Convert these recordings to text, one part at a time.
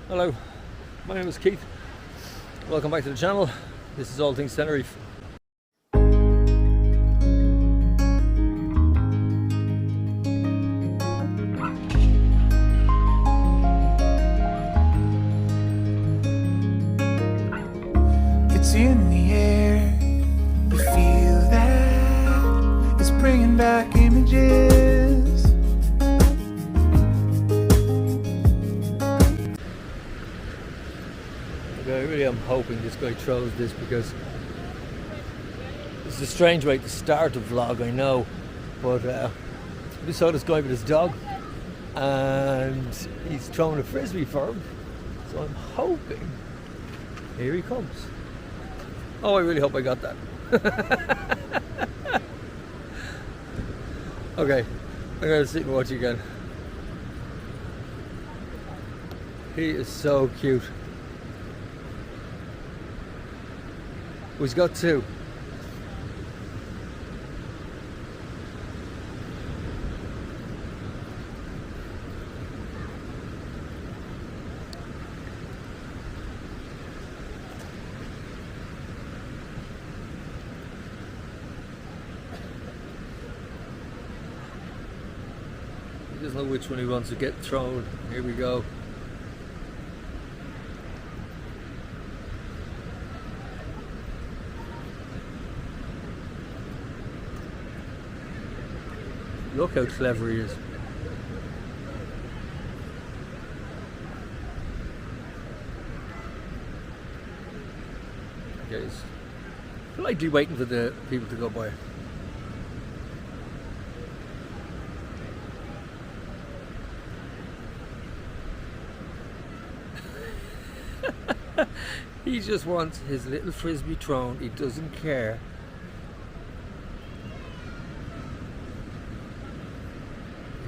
Hello, my name is Keith. Welcome back to the channel. This is All Things Tenerife. It's in the air, you feel that it's bringing back images. I really am hoping this guy throws this, because it's a strange way to start a vlog, I know, but we saw this guy with his dog and he's throwing a frisbee for him, so I'm hoping here he comes. Oh, I really hope I got that. Okay, I'm gonna sit and watch again. He is so cute. He's got two. He doesn't know which one he wants to get thrown. Here we go. Look how clever he is. Okay, he's politely waiting for the people to go by. He just wants his little frisbee thrown. He doesn't care.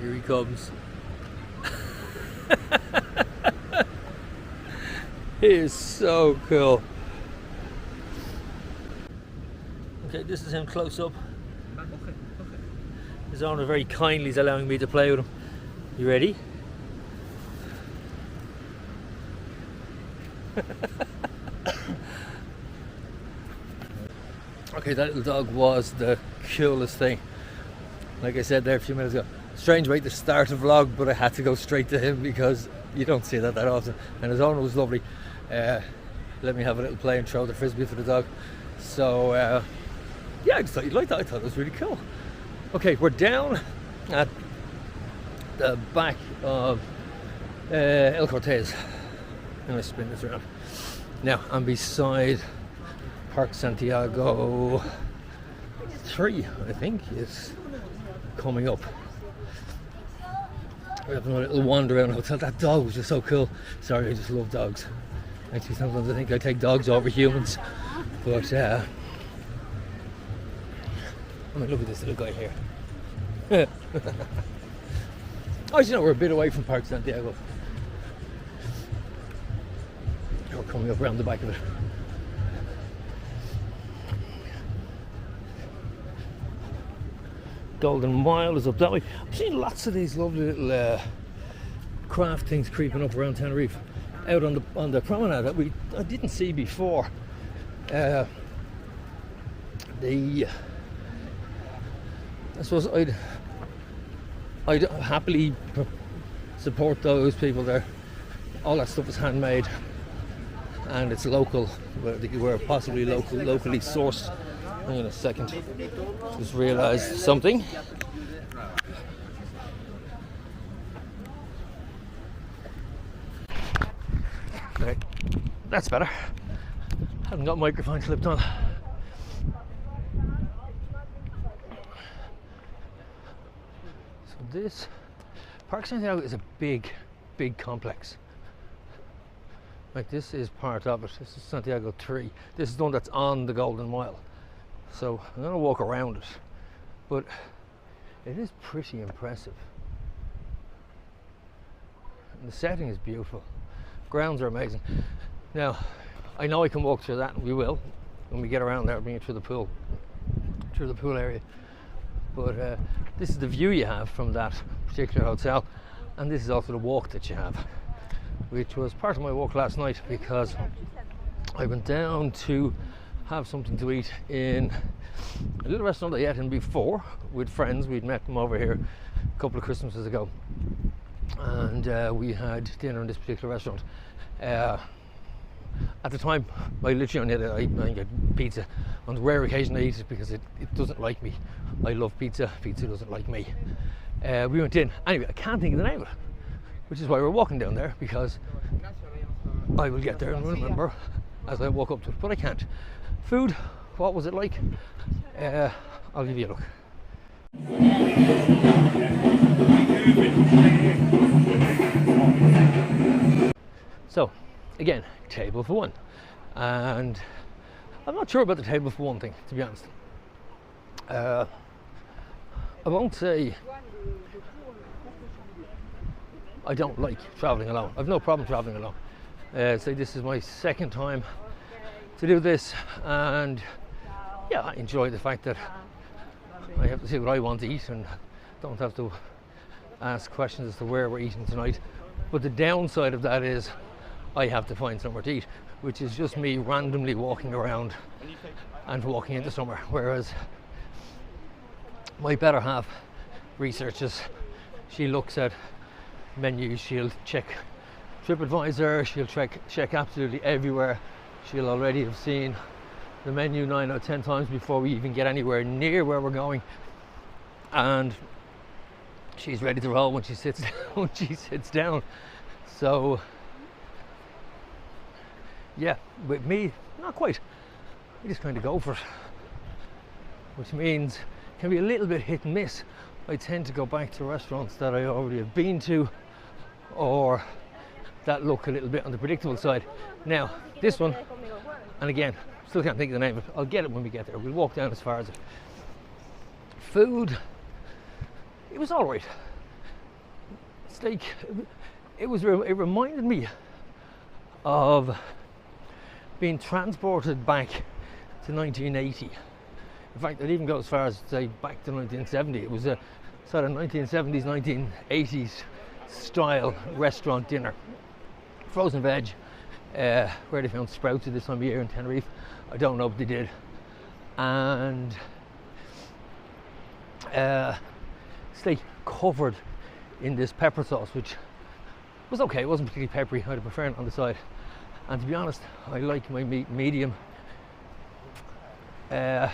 Here he comes. He is so cool. Okay, this is him close up. His owner very kindly is allowing me to play with him. You ready? Okay, that little dog was the coolest thing. Like I said there a few minutes ago, strange way to start a vlog, but I had to go straight to him because you don't see that often. And his owner was lovely. Let me have a little play and throw the frisbee for the dog. So yeah, I just thought you'd like that. I thought it was really cool. Okay, we're down at the back of El Cortez. I'm gonna spin this around. Now I'm beside Park Santiago 3, I think, is coming up. We're having a little wander around the hotel. That dog was just so cool. Sorry, I just love dogs. Actually, sometimes I think I take dogs over humans. But I mean, look at this little guy here. Oh, you know, we're a bit away from Park Santiago. We're coming up around the back of it. Golden Mile is up that way. I've seen lots of these lovely little craft things creeping up around Tenerife, out on the promenade that I didn't see before. I suppose I'd happily support those people there. All that stuff is handmade and it's local, where possibly locally sourced. Hang on a second, just realised something. Right, that's better. Haven't got microphone clipped on. So this Park Santiago is a big complex. Like, this is part of it. This is Santiago 3. This is the one that's on the Golden Mile. So I'm going to walk around it, but it is pretty impressive. And the setting is beautiful. Grounds are amazing. Now, I know I can walk through that, and we will when we get around there, bring it through the pool area. But this is the view you have from that particular hotel, and this is also the walk that you have. which was part of my walk last night because I went down to have something to eat in a little restaurant I ate in before with friends. We'd met them over here a couple of Christmases ago, and we had dinner in this particular restaurant. At the time, I literally only I get pizza. On the rare occasion I eat it because it doesn't like me. I love pizza, pizza doesn't like me. We went in, anyway, I can't think of the name of it, which is why we're walking down there, because I will get there and remember as I walk up to it, but I can't. Food, what was it like? I'll give you a look. So, again, table for one. And I'm not sure about the table for one thing, to be honest. I won't say I don't like travelling alone. I've no problem travelling alone. So this is my second time to do this, and yeah, I enjoy the fact that I have to see what I want to eat and don't have to ask questions as to where we're eating tonight. But the downside of that is I have to find somewhere to eat, which is just me randomly walking around and walking into somewhere, whereas my better half researches. She looks at menus, she'll check TripAdvisor, she'll check absolutely everywhere. She'll already have seen the menu 9 or 10 times before we even get anywhere near where we're going, and she's ready to roll when she sits down. So yeah, with me, not quite. I just kind of go for it, which means it can be a little bit hit and miss. I tend to go back to restaurants that I already have been to, or that look a little bit on the predictable side. Now, this one, and again, still can't think of the name of it. I'll get it when we get there. We'll walk down as far as it. Food, it was all right. It's like, it reminded me of being transported back to 1980. In fact, I'd even go as far as say back to 1970. It was a sort of 1970s, 1980s style restaurant dinner. Frozen veg, where they found sprouts at this time of year in Tenerife. I don't know if they did. And steak covered in this pepper sauce, which was okay. It wasn't particularly peppery. I'd prefer it on the side. And to be honest, I like my meat medium. A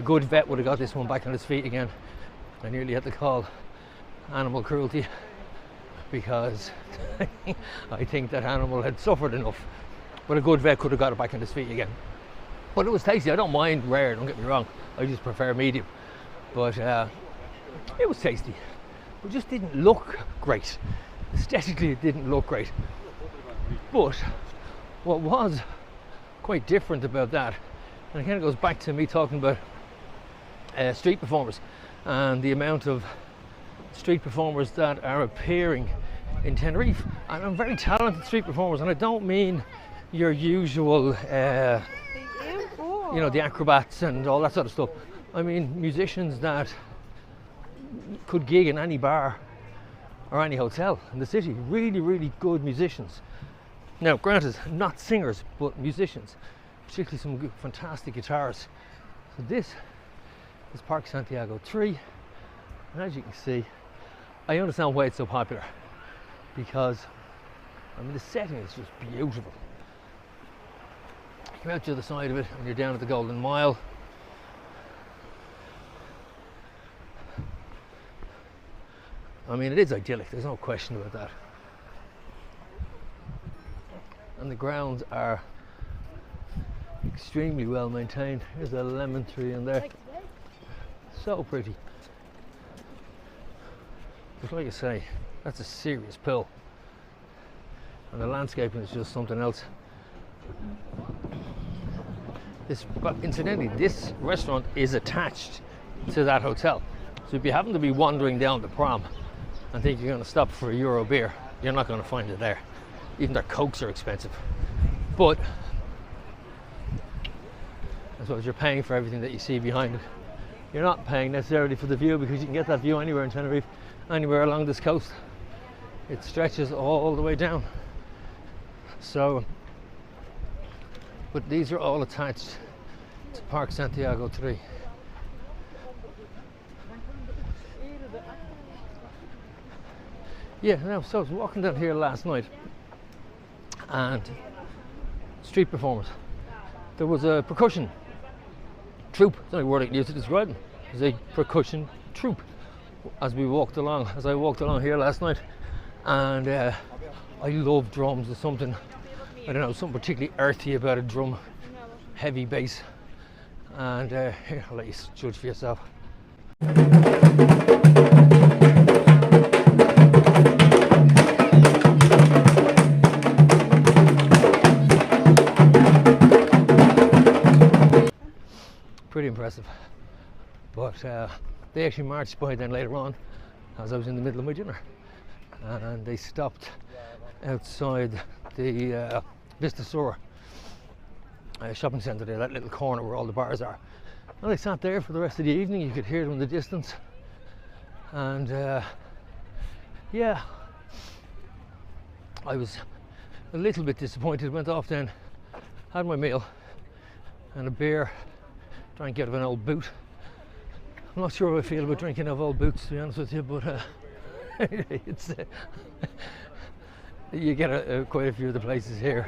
good vet would have got this one back on its feet again. I nearly had to call animal cruelty, because I think that animal had suffered enough. But a good vet could have got it back on its feet again. But it was tasty. I don't mind rare, don't get me wrong. I just prefer medium. But it was tasty. It just didn't look great. Aesthetically, it didn't look great. But what was quite different about that, and it kind of goes back to me talking about street performers and the amount of street performers that are appearing in Tenerife. And I'm very talented street performers, and I don't mean your usual, you know, the acrobats and all that sort of stuff. I mean musicians that could gig in any bar or any hotel in the city. Really, really good musicians. Now, granted, not singers, but musicians, particularly some good, fantastic guitarists. So this is Park Santiago 3, and as you can see, I understand why it's so popular, because I mean the setting is just beautiful. You come out to the other side of it and you're down at the Golden Mile. I mean, it is idyllic, there's no question about that. And the grounds are extremely well maintained. There's a lemon tree in there. So pretty. But like I say, that's a serious pull. And the landscaping is just something else. But incidentally, this restaurant is attached to that hotel. So if you happen to be wandering down the prom and think you're going to stop for a Euro beer, you're not going to find it there. Even their Cokes are expensive. But I suppose you're paying for everything that you see behind it. You're not paying necessarily for the view, because you can get that view anywhere in Tenerife, anywhere along this coast. It stretches all the way down. So, but these are all attached to Park Santiago 3. Yeah, no, so I was walking down here last night and street performers. There was a percussion troupe, that's the only word I can use to describe them. It was a percussion troupe as I walked along here last night. And I love drums. There's something, I don't know, something particularly earthy about a drum, heavy bass. And here, I'll let you judge for yourself. Pretty impressive. But they actually marched by then later on as I was in the middle of my dinner. And they stopped outside the Vista Sur shopping centre there, that little corner where all the bars are. And they sat there for the rest of the evening. You could hear them in the distance. And yeah, I was a little bit disappointed. Went off then, had my meal and a beer, drank out of an old boot. I'm not sure how I feel about drinking out of old boots, to be honest with you, but it's you get quite a few of the places here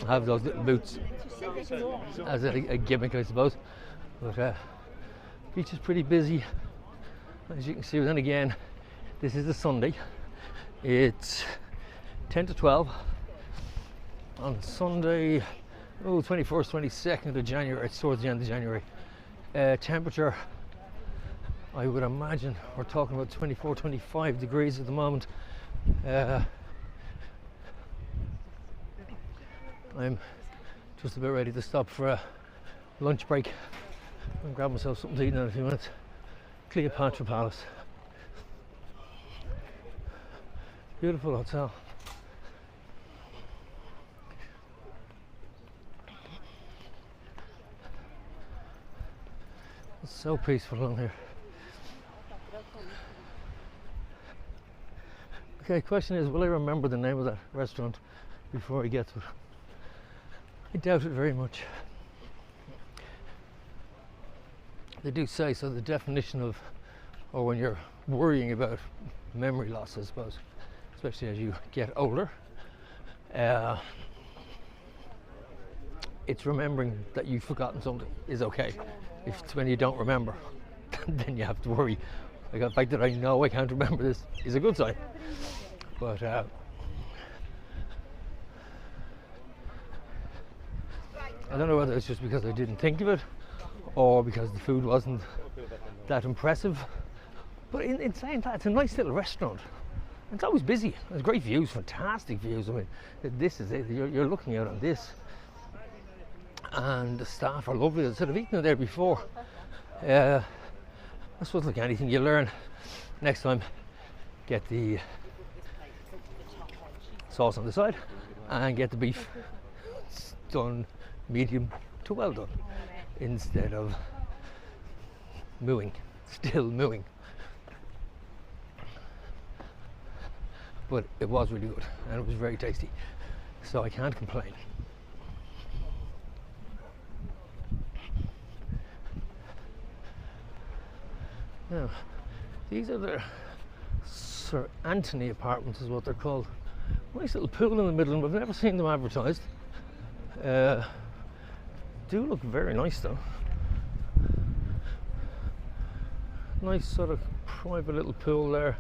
have those little boots as a gimmick, I suppose. But beach is pretty busy, as you can see. Then again, this is a Sunday. It's 10 to 12 on Sunday, 21st, 22nd of January. It's towards the end of January. Temperature, I would imagine we're talking about 24, 25 degrees at the moment. I'm just about ready to stop for a lunch break and grab myself something to eat in a few minutes. Cleopatra Palace. Beautiful hotel. It's so peaceful along here. Okay, question is, will I remember the name of that restaurant before I get to it? I doubt it very much. They do say, so the definition of, or when you're worrying about memory loss, I suppose, especially as you get older, it's remembering that you've forgotten something is okay. If it's when you don't remember, then you have to worry. Like the fact that I know I can't remember this is a good sign. But I don't know whether it's just because I didn't think of it or because the food wasn't that impressive. But in saying that, it's a nice little restaurant. It's always busy. There's great views, fantastic views. I mean, this is it. You're looking out on this. And the staff are lovely. I said, I've eaten there before. I suppose like anything you learn. Next time, get the sauce on the side and get the beef done medium to well done instead of still mooing. But it was really good and it was very tasty, so I can't complain. Now, these are the Sir Anthony apartments is what they're called. Nice little pool in the middle, but I've never seen them advertised. Do look very nice though. Nice sort of private little pool there.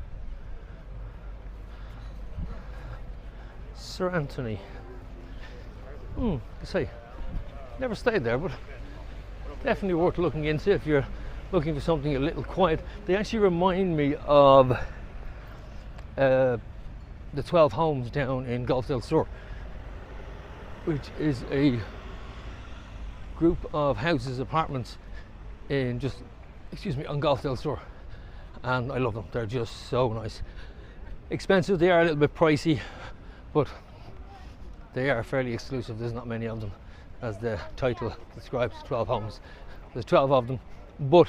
Sir Anthony. I say, never stayed there, but definitely worth looking into if you're looking for something a little quiet. They actually remind me of the 12 Homes down in Gulf del Sur, which is a group of houses, apartments in on Gulf del Sur, and I love them. They're just so nice. Expensive, they are a little bit pricey, but they are fairly exclusive. There's not many of them, as the title describes, 12 homes. There's 12 of them, but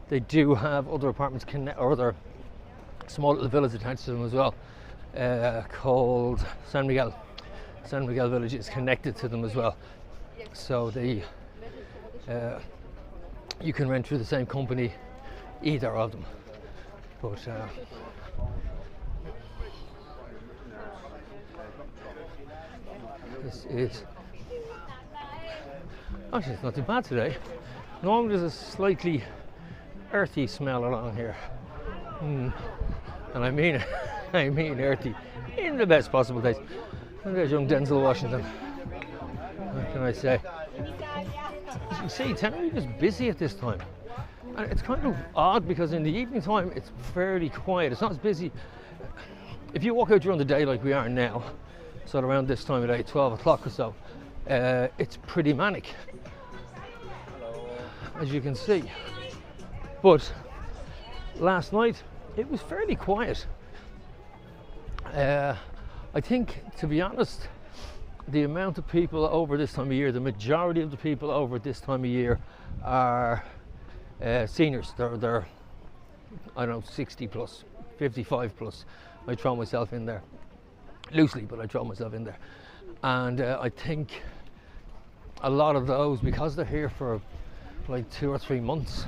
they do have other apartments or other small little villas attached to them as well. called San Miguel. San Miguel village is connected to them as well, so you can rent through the same company, either of them. But this is actually, it's not too bad today. Normally there's a slightly earthy smell along here, and I mean I mean earthy in the best possible taste. And there's young Denzel Washington. What can I say? As you see, Tenerife is busy at this time, and it's kind of odd because in the evening time it's fairly quiet. It's not as busy. If you walk out during the day like we are now, so around this time of day, 12 o'clock or so, it's pretty manic, as you can see. But last night it was fairly quiet. I think, to be honest, the amount of people over this time of year, the majority of the people over this time of year are seniors. They're I don't know, 60 plus, 55 plus. I throw myself in there loosely, but I throw myself in there. And I think a lot of those, because they're here for like 2 or 3 months,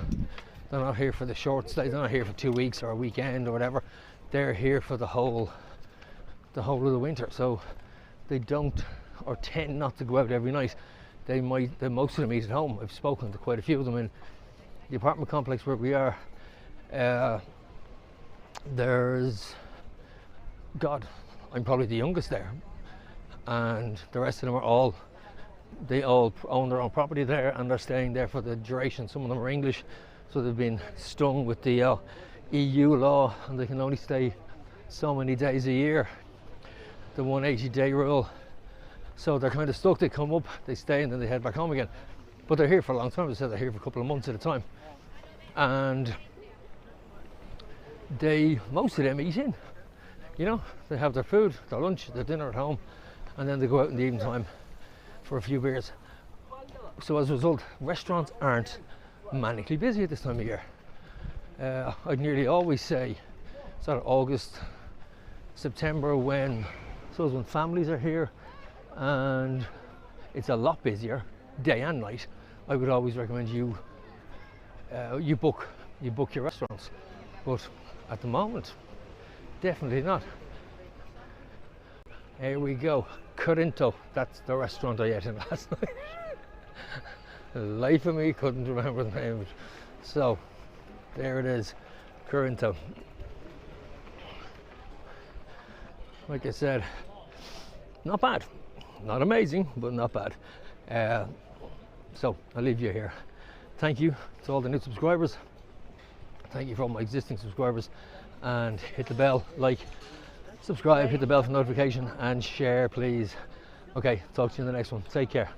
they're not here for the short stay. They're not here for 2 weeks or a weekend or whatever. They're here for the whole of the winter, so they don't, or tend not to go out every night. Most of them eat at home. I've spoken to quite a few of them in the apartment complex where we are. There's, God, I'm probably the youngest there, and the rest of them they all own their own property there, and they're staying there for the duration. Some of them are English, so they've been stung with the EU law, and they can only stay so many days a year, the 180-day rule. So they're kind of stuck. They come up, they stay, and then they head back home again. But they're here for a long time. They said they're here for a couple of months at a time, and most of them eat in. You know, they have their food, their lunch, their dinner at home, and then they go out in the evening time for a few beers. So as a result, restaurants aren't manically busy at this time of year. I'd nearly always say sort of August, September, when families are here and it's a lot busier day and night. I would always recommend you book your restaurants, but at the moment, definitely not. Here we go, Corinto. That's the restaurant I ate in last night. The life of me couldn't remember the name of it. So there it is, Corinto. Like I said, not bad, not amazing, but not bad. So I'll leave you here. Thank you to all the new subscribers. Thank you for all my existing subscribers, and hit the bell, like, subscribe, hit the bell for notification, and share please. Okay, talk to you in the next one. Take care.